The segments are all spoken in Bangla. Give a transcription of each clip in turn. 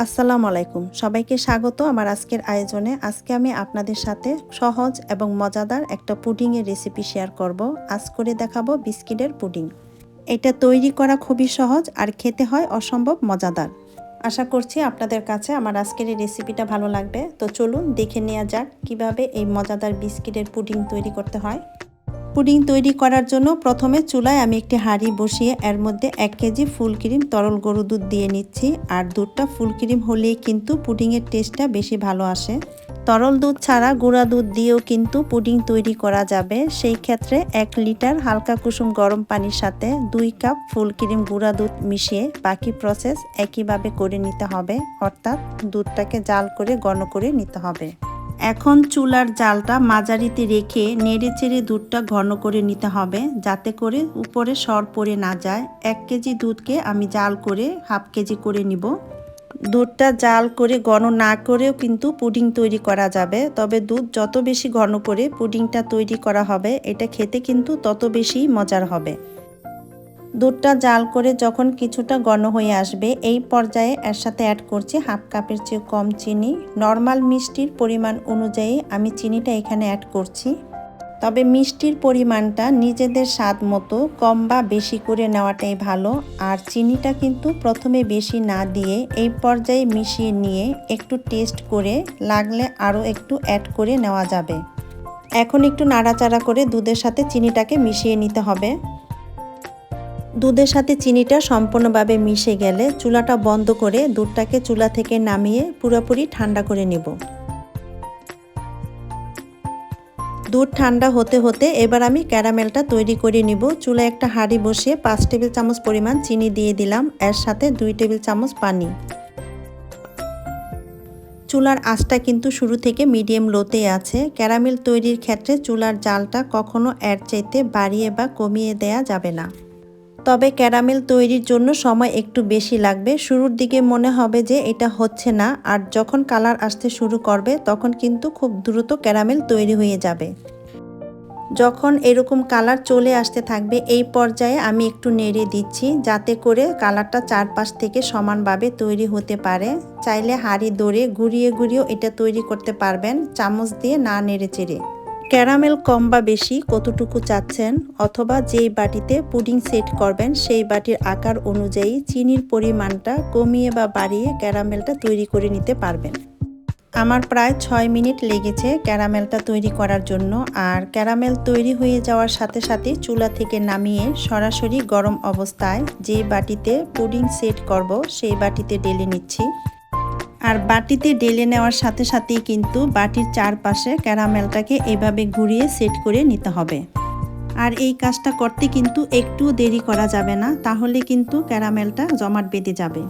আসসালামু আলাইকুম, সবাইকে স্বাগত আমার আজকের আয়োজনে। আজকে আমি আপনাদের সাথে সহজ এবং মজাদার একটা পুডিংয়ের রেসিপি শেয়ার করব। আজ করে দেখাবো বিস্কিটের পুডিং। এটা তৈরি করা খুবই সহজ আর খেতে হয় অসম্ভব মজাদার। আশা করছি আপনাদের কাছে আমার আজকের এই রেসিপিটা ভালো লাগবে। তো চলুন দেখে নেওয়া যাক কিভাবে এই মজাদার বিস্কিটের পুডিং তৈরি করতে হয়। পুডিং তৈরি করার জন্য প্রথমে চুলায় আমি একটি হাঁড়ি বসিয়ে এর মধ্যে 1 কেজি ফুল ক্রিম তরল গরুর দুধ দিয়ে নিচ্ছি। আর দুধটা ফুল ক্রিম হলেই কিন্তু পুডিংয়ের টেস্টটা বেশি ভালো আসে। তরল দুধ ছাড়া গুঁড়া দুধ দিয়েও কিন্তু পুডিং তৈরি করা যাবে। সেই ক্ষেত্রে 1 লিটার হালকা কুসুম গরম পানির সাথে 2 কাপ ফুল ক্রিম গুঁড়া দুধ মিশিয়ে বাকি প্রসেস একইভাবে করে নিতে হবে, অর্থাৎ দুধটাকে জাল করে ঘন করে নিতে হবে। এখন চুলার জালটা মাঝারিতে রেখে নেড়েচেড়ে দুধটা ঘন করে নিতে হবে, যাতে করে উপরে সর পড়ে না যায়। 1 কেজি দুধকে আমি জাল করে হাফ কেজি করে নিব। দুধটা জাল করে ঘন না করেও কিন্তু পুডিং তৈরি করা যাবে, তবে দুধ যত বেশি ঘন করে পুডিংটা তৈরি করা হবে এটা খেতে কিন্তু তত বেশি মজার হবে। দুধটা জাল করে যখন কিছুটা ঘন হয়ে আসবে এই পর্যায়ে এর সাথে অ্যাড করছি হাফ কাপের চেয়ে কম চিনি। নর্মাল মিষ্টির পরিমাণ অনুযায়ী আমি চিনিটা এখানে অ্যাড করছি, তবে মিষ্টির পরিমাণটা নিজেদের স্বাদ মতো কম বা বেশি করে নেওয়াটাই ভালো। আর চিনিটা কিন্তু প্রথমে বেশি না দিয়ে এই পর্যায়ে মিশিয়ে নিয়ে একটু টেস্ট করে লাগলে আরও একটু অ্যাড করে নেওয়া যাবে। এখন একটু নাড়াচাড়া করে দুধের সাথে চিনিটাকে মিশিয়ে নিতে হবে। দুধের সাথে চিনিটা সম্পূর্ণভাবে মিশে গেলে চুলাটা বন্ধ করে দুধটাকে চুলা থেকে নামিয়ে পুরোপুরি ঠান্ডা করে নেব। দুধ ঠান্ডা হতে হতে এবার আমি ক্যারামেলটা তৈরি করে নিব। চুলায় একটা হাঁড়ি বসিয়ে 5 টেবিল চামচ পরিমাণ চিনি দিয়ে দিলাম, এর সাথে 2 টেবিল চামচ পানি। চুলার আঁচটা কিন্তু শুরু থেকে মিডিয়াম লোতেই আছে। ক্যারামেল তৈরির ক্ষেত্রে চুলার জালটা কখনো এর চাইতে বাড়িয়ে বা কমিয়ে দেয়া যাবে না। তবে ক্যারামেল তৈরির জন্য সময় একটু বেশি লাগবে। শুরুর দিকে মনে হবে যে এটা হচ্ছে না, আর যখন কালার আসতে শুরু করবে তখন কিন্তু খুব দ্রুত ক্যারামেল তৈরি হয়ে যাবে। যখন এরকম কালার চলে আসতে থাকবে এই পর্যায়ে আমি একটু নেড়ে দিচ্ছি, যাতে করে কালারটা চারপাশ থেকে সমানভাবে তৈরি হতে পারে। চাইলে হাঁড়ি ধরে ঘুরিয়ে ঘুরিয়েও এটা তৈরি করতে পারবেন, চামচ দিয়ে না নেড়ে চেড়ে। ক্যারামেল কম বা বেশি কতটুকু চাচ্ছেন অথবা যেই বাটিতে পুডিং সেট করবেন সেই বাটির আকার অনুযায়ী চিনির পরিমাণটা কমিয়ে বা বাড়িয়ে ক্যারামেলটা তৈরি করে নিতে পারবেন। আমার প্রায় 6 মিনিট লেগেছে ক্যারামেলটা তৈরি করার জন্য। আর ক্যারামেল তৈরি হয়ে যাওয়ার সাথে সাথে চুলা থেকে নামিয়ে সরাসরি গরম অবস্থায় যে বাটিতে পুডিং সেট করব সেই বাটিতে ঢেলে নিচ্ছি। আর বাটিতে ঢেলে নেওয়ার সাথে সাথেই কিন্তু বাটির চারপাশে ক্যারামেলটাকে এভাবে ঘুরিয়ে সেট করে নিতে হবে। আর এই কাজটা করতে কিন্তু একটু দেরি করা যাবে না, তাহলে কিন্তু ক্যারামেলটা জমাট বেঁধে যাবে।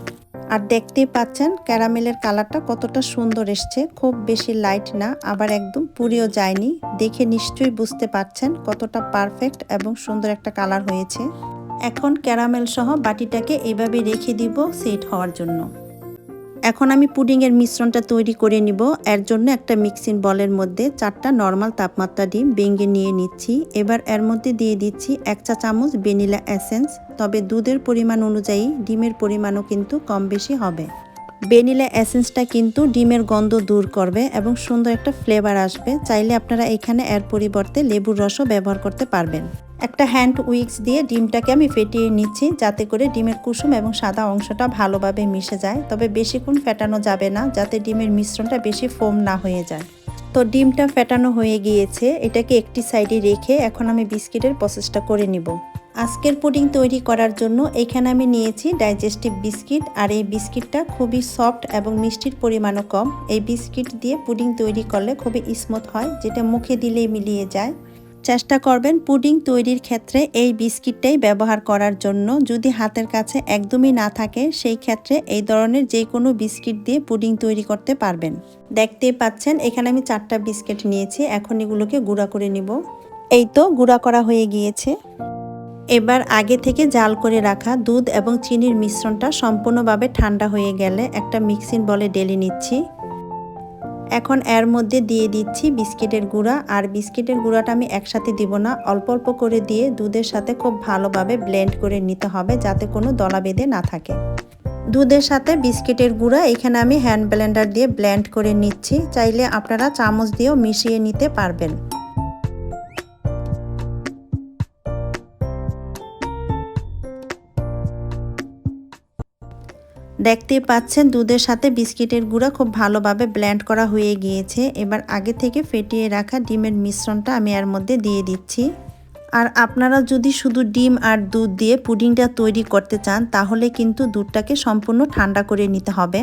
আর দেখতেই পাচ্ছেন ক্যারামেলের কালারটা কতটা সুন্দর এসছে, খুব বেশি লাইট না আবার একদম পুড়েও যায়নি। দেখে নিশ্চয়ই বুঝতে পারছেন কতটা পারফেক্ট এবং সুন্দর একটা কালার হয়েছে। এখন ক্যারামেল সহ বাটিটাকে এভাবে রেখে দিব সেট হওয়ার জন্য। এখন আমি পুডিংয়ের মিশ্রণটা তৈরি করে নিব। এর জন্য একটা মিক্সিং বলের মধ্যে 4টা নর্মাল তাপমাত্রা ডিম ভেঙে নিয়ে নিচ্ছি। এবার এর মধ্যে দিয়ে দিচ্ছি 1 চা চামচ ভ্যানিলা এসেন্স, তবে দুধের পরিমাণ অনুযায়ী ডিমের পরিমাণও কিন্তু কম বেশি হবে। ভ্যানিলা এসেন্সটা কিন্তু ডিমের গন্ধ দূর করবে এবং সুন্দর একটা ফ্লেভার আসবে। চাইলে আপনারা এখানে এর পরিবর্তে লেবুর রসও ব্যবহার করতে পারবেন। একটা হ্যান্ড উইক্স দিয়ে ডিমটাকে আমি ফেটিয়ে নিচ্ছি, যাতে করে ডিমের কুসুম এবং সাদা অংশটা ভালোভাবে মিশে যায়। তবে বেশিক্ষণ ফেটানো যাবে না, যাতে ডিমের মিশ্রণটা বেশি ফোম না হয়ে যায়। তো ডিমটা ফেটানো হয়ে গিয়েছে, এটাকে একটি সাইডে রেখে এখন আমি বিস্কিটের প্রসেসটা করে নিব। আজকের পুডিং তৈরি করার জন্য এখানে আমি নিয়েছি ডাইজেস্টিভ বিস্কিট। আর এই বিস্কিটটা খুবই সফট এবং মিষ্টির পরিমাণও কম। এই বিস্কিট দিয়ে পুডিং তৈরি করলে খুবই স্মুথ হয়, যেটা মুখে দিলেই মিলিয়ে যায়। চেষ্টা করবেন পুডিং তৈরির ক্ষেত্রে এই বিস্কিটটাই ব্যবহার করার জন্য। যদি হাতের কাছে একদমই না থাকে সেই ক্ষেত্রে এই ধরনের যে কোনো বিস্কিট দিয়ে পুডিং তৈরি করতে পারবেন। দেখতেই পাচ্ছেন এখানে আমি 4টা বিস্কিট নিয়েছি, এখন এগুলোকে গুঁড়া করে নিব। এই তো গুঁড়া করা হয়ে গিয়েছে। এবার আগে থেকে জাল করে রাখা দুধ এবং চিনির মিশ্রণটা সম্পূর্ণভাবে ঠান্ডা হয়ে গেলে একটা মিক্সিং বলে ঢেলে নিচ্ছি। এখন এর মধ্যে দিয়ে দিচ্ছি বিস্কিটের গুঁড়া। আর বিস্কিটের গুঁড়াটা আমি একসাথে দিব না, অল্প অল্প করে দিয়ে দুধের সাথে খুব ভালোভাবে ব্লেন্ড করে নিতে হবে, যাতে কোনো দলা বেঁধে না থাকে। দুধের সাথে বিস্কিটের গুঁড়া এখানে আমি হ্যান্ড ব্লেন্ডার দিয়ে ব্লেন্ড করে নিচ্ছি, চাইলে আপনারা চামচ দিয়েও মিশিয়ে নিতে পারবেন। দেখতেই পাচ্ছেন দুধের সাথে বিস্কিটের গুঁড়া খুব ভালোভাবে ব্লেন্ড করা হয়ে গিয়েছে। এবার আগে থেকে ফেটিয়ে রাখা ডিমের মিশ্রণটা আমি এর মধ্যে দিয়ে দিচ্ছি। আর আপনারা যদি শুধু ডিম আর দুধ দিয়ে পুডিংটা তৈরি করতে চান তাহলে কিন্তু দুধটাকে সম্পূর্ণ ঠান্ডা করে নিতে হবে,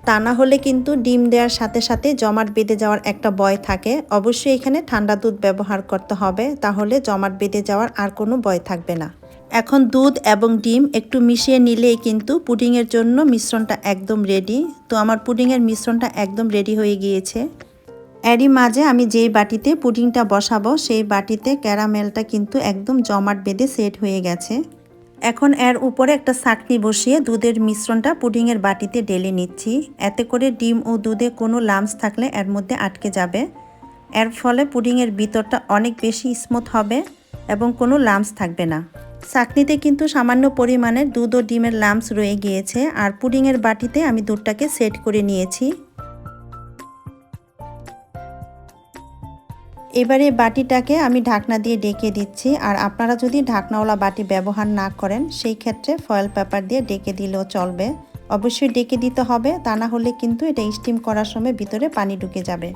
তা না হলে কিন্তু ডিম দেওয়ার সাথে সাথে জমাট বেঁধে যাওয়ার একটা ভয় থাকে। অবশ্যই এখানে ঠান্ডা দুধ ব্যবহার করতে হবে, তাহলে জমাট বেঁধে যাওয়ার আর কোনো ভয় থাকবে না। এখন দুধ এবং ডিম একটু মিশিয়ে নিলেই কিন্তু পুডিংয়ের জন্য মিশ্রণটা একদম রেডি। তো আমার পুডিংয়ের মিশ্রণটা একদম রেডি হয়ে গিয়েছে। এরই মাঝে আমি যেই বাটিতে পুডিংটা বসাবো সেই বাটিতে ক্যারামেলটা কিন্তু একদম জমাট বেঁধে সেট হয়ে গেছে। এখন এর উপরে একটা ছাঁকনি বসিয়ে দুধের মিশ্রণটা পুডিংয়ের বাটিতে ঢেলে নিচ্ছি। এতে করে ডিম ও দুধে কোনো লাম্পস থাকলে এর মধ্যে আটকে যাবে। এর ফলে পুডিংয়ের ভিতরটা অনেক বেশি স্মুথ হবে এবং কোনো লাম্পস থাকবে না। ছাঁকনিতে কিন্তু সামান্য পরিমাণে দুধ ও ডিমের লাম্পস রয়ে গিয়েছে, আর পুডিংয়ের বাটিতে আমি দুধটাকে সেট করে নিয়েছি। এবারে বাটিটাকে আমি ঢাকনা দিয়ে ঢেকে দিচ্ছি। আর আপনারা যদি ঢাকনাওয়ালা বাটি ব্যবহার না করেন সেই ক্ষেত্রে ফয়েল পেপার দিয়ে ঢেকে দিলেও চলবে। অবশ্যই ঢেকে দিতে হবে, তা না হলে কিন্তু এটা স্টিম করার সময় ভিতরে পানি ঢুকে যাবে।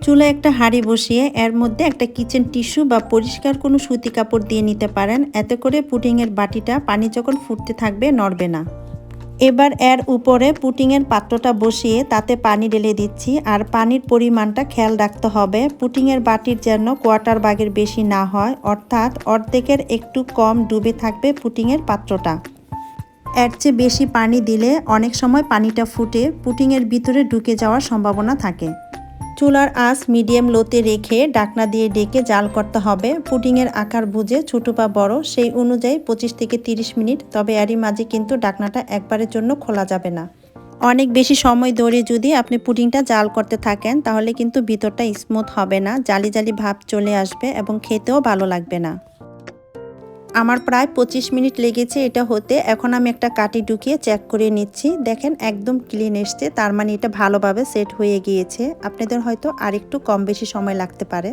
চুলায় একটা হাঁড়ি বসিয়ে এর মধ্যে একটা কিচেন টিস্যু বা পরিষ্কার কোনো সুতি কাপড় দিয়ে নিতে পারেন। এতে করে পুডিংয়ের বাটিটা পানি যখন ফুটতে থাকবে নড়বে না। এবার এর উপরে পুডিংয়ের পাত্রটা বসিয়ে তাতে পানি ঢেলে দিচ্ছি। আর পানির পরিমাণটা খেয়াল রাখতে হবে, পুডিংয়ের বাটির যেন কোয়ার্টার ভাগের বেশি না হয়, অর্থাৎ অর্ধেকের একটু কম ডুবে থাকবে পুডিংয়ের পাত্রটা। এর চেয়ে বেশি পানি দিলে অনেক সময় পানিটা ফুটে পুডিংয়ের ভিতরে ঢুকে যাওয়ার সম্ভাবনা থাকে। চুলার আঁচ মিডিয়াম লোতে রেখে ঢাকনা দিয়ে ঢেকে জাল করতে হবে। পুডিংয়ের আকার বুঝে ছোট বা বড় সেই অনুযায়ী 25 থেকে 30 মিনিট। তবে এরই মাঝে কিন্তু ঢাকনাটা একবারের জন্য খোলা যাবে না। অনেক বেশি সময় ধরে যদি আপনি পুডিংটা জাল করতে থাকেন তাহলে কিন্তু ভিতরটা স্মুথ হবে না, জালি জালি ভাব চলে আসবে এবং খেতেও ভালো লাগবে না। আমার প্রায় 25 মিনিট লেগেছে এটা হতে। এখন আমি একটা কাঠি ঢুকিয়ে চেক করে নিচ্ছি। দেখেন একদম ক্লিন এসছে, তার মানে এটা ভালোভাবে সেট হয়ে গিয়েছে। আপনাদের হয়তো আরেকটু কম বেশি সময় লাগতে পারে।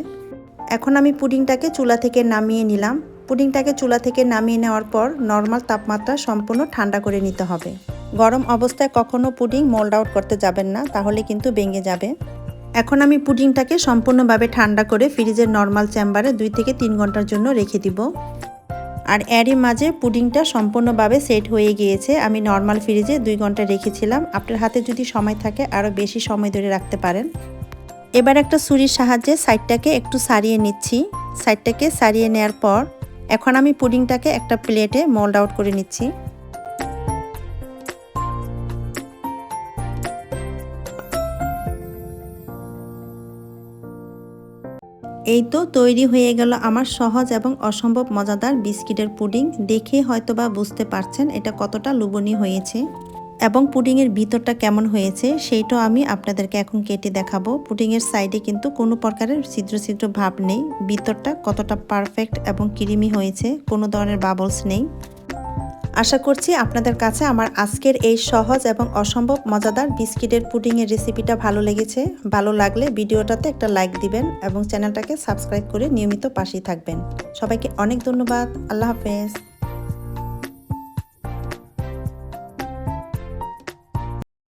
এখন আমি পুডিংটাকে চুলা থেকে নামিয়ে নিলাম। পুডিংটাকে চুলা থেকে নামিয়ে নেওয়ার পর নর্মাল তাপমাত্রা সম্পূর্ণ ঠান্ডা করে নিতে হবে। গরম অবস্থায় কখনো পুডিং মোল্ড আউট করতে যাবেন না, তাহলে কিন্তু ভেঙে যাবে। এখন আমি পুডিংটাকে সম্পূর্ণভাবে ঠান্ডা করে ফ্রিজের নর্মাল চেম্বারে 2 থেকে 3 ঘন্টার জন্য রেখে দিব। আর এরই মাঝে পুডিংটা সম্পূর্ণভাবে সেট হয়ে গিয়েছে। আমি নর্মাল ফ্রিজে 2 ঘন্টা রেখেছিলাম। আপনার হাতে যদি সময় থাকে আরও বেশি সময় ধরে রাখতে পারেন। এবার একটা ছুরির সাহায্যে সাইডটাকে একটু সারিয়ে নিচ্ছি। সাইডটাকে সারিয়ে নেওয়ার পর এখন আমি পুডিংটাকে একটা প্লেটে মোল্ড আউট করে নিচ্ছি। এই তো তৈরি হয়ে গেল আমার সহজ এবং অসম্ভব মজাদার বিস্কিটের পুডিং। দেখে হয়তোবা বুঝতে পারছেন এটা কতটা লোভনীয় হয়েছে এবং পুডিংয়ের ভিতরটা কেমন হয়েছে সেইটাও আমি আপনাদেরকে এখন কেটে দেখাবো। পুডিংয়ের সাইডে কিন্তু কোনো প্রকারের ছিদ্র ছিদ্র ভাব নেই। ভিতরটা কতটা পারফেক্ট এবং ক্রিমি হয়েছে, কোনো ধরনের বাবলস নেই। আশা করছি আপনাদের কাছে আমার আজকের এই সহজ এবং অসম্ভব মজাদার বিস্কিটের পুডিংয়ের রেসিপিটা ভালো লেগেছে। ভালো লাগলে ভিডিওটাতে একটা লাইক দিবেন এবং চ্যানেলটাকে সাবস্ক্রাইব করে নিয়মিত পাশেই থাকবেন। সবাইকে অনেক ধন্যবাদ। আল্লাহ হাফেজ।